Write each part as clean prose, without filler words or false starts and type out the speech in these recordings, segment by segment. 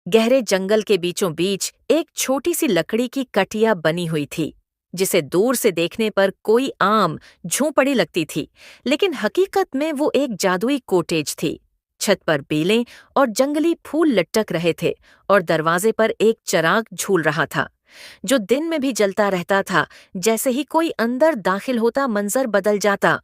गहरे जंगल के बीचों बीच एक छोटी सी लकड़ी की कटिया बनी हुई थी, जिसे दूर से देखने पर कोई आम झोंपड़ी लगती थी, लेकिन हकीकत में वो एक जादुई कॉटेज थी। छत पर बेलें और जंगली फूल लटक रहे थे और दरवाजे पर एक चिराग झूल रहा था, जो दिन में भी जलता रहता था। जैसे ही कोई अंदर दाखिल होता, मंजर बदल जाता।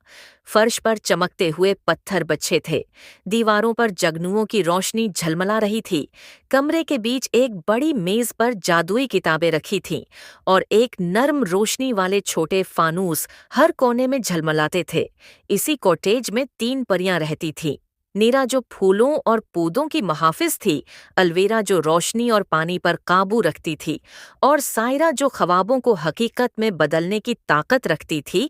फर्श पर चमकते हुए पत्थर बचे थे, दीवारों पर जगनुओं की रोशनी झलमला रही थी। कमरे के बीच एक बड़ी मेज पर जादुई किताबें रखी थीं और एक नर्म रोशनी वाले छोटे फानूस हर कोने में झलमलाते थे। इसी कॉटेज में 3 परियां रहती थीं। नीरा जो फूलों और पौधों की मुहाफिज थी, अलवेरा जो रोशनी और पानी पर काबू रखती थी, और सायरा जो ख्वाबों को हकीकत में बदलने की ताकत रखती थी।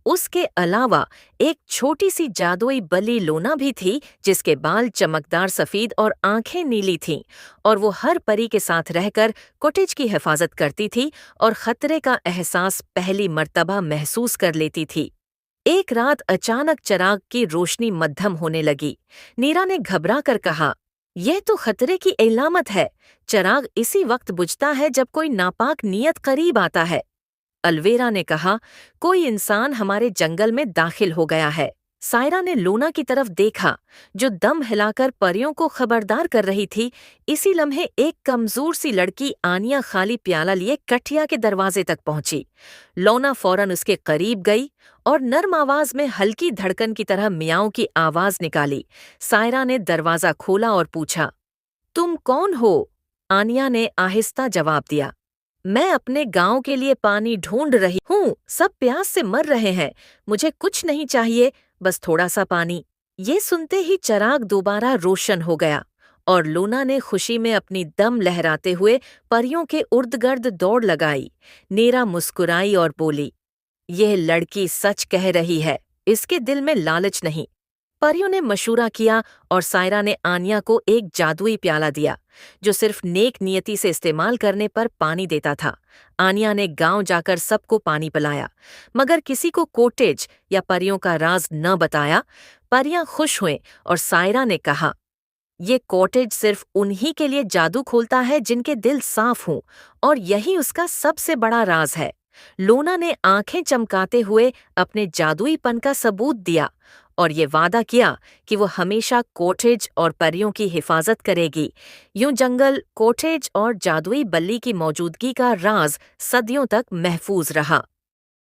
उसके अलावा एक छोटी सी जादुई बली लोना भी थी, जिसके बाल चमकदार सफेद और आंखें नीली थीं, और वो हर परी के साथ रहकर कॉटेज की हिफाजत करती थी और खतरे का एहसास पहली मर्तबा महसूस कर लेती थी। एक रात अचानक चिराग की रोशनी मद्धम होने लगी। नीरा ने घबरा कर कहा, यह तो खतरे की इलामत है। चिराग इसी वक्त बुझता है जब कोई नापाक नियत करीब आता है। अलवेरा ने कहा, कोई इंसान हमारे जंगल में दाखिल हो गया है। सायरा ने लोना की तरफ देखा, जो दम हिलाकर परियों को खबरदार कर रही थी। इसी लम्हे एक कमजोर सी लड़की आनिया खाली प्याला लिए कठिया के दरवाजे तक पहुंची। लोना फौरन उसके करीब गई और नर्म आवाज में हल्की धड़कन की तरह मियाओं की आवाज निकाली। सायरा ने दरवाजा खोला और पूछा, तुम कौन हो? आनिया ने आहिस्ता जवाब दिया, मैं अपने गांव के लिए पानी ढूंढ रही हूँ। सब प्यास से मर रहे हैं। मुझे कुछ नहीं चाहिए, बस थोड़ा सा पानी। ये सुनते ही चिराग दोबारा रोशन हो गया और लूना ने खुशी में अपनी दम लहराते हुए परियों के उर्द-गर्द दौड़ लगाई। नीरा मुस्कुराई और बोली, यह लड़की सच कह रही है, इसके दिल में लालच नहीं। परियों ने मशूरा किया और सायरा ने आनिया को एक जादुई प्याला दिया, जो सिर्फ नेक नियति से इस्तेमाल करने पर पानी देता था। आनिया ने गांव जाकर सबको पानी पिलाया, मगर किसी को कॉटेज या परियों का राज न बताया। परियां खुश हुईं और सायरा ने कहा, ये कॉटेज सिर्फ उन्हीं के लिए जादू खोलता है जिनके दिल साफ हों, और यही उसका सबसे बड़ा राज है। लोना ने आंखें चमकाते हुए अपने जादुईपन का सबूत दिया और ये वादा किया कि वो हमेशा कॉटेज और परियों की हिफाजत करेगी। यूं जंगल, कॉटेज और जादुई बल्ली की मौजूदगी का राज सदियों तक महफूज रहा।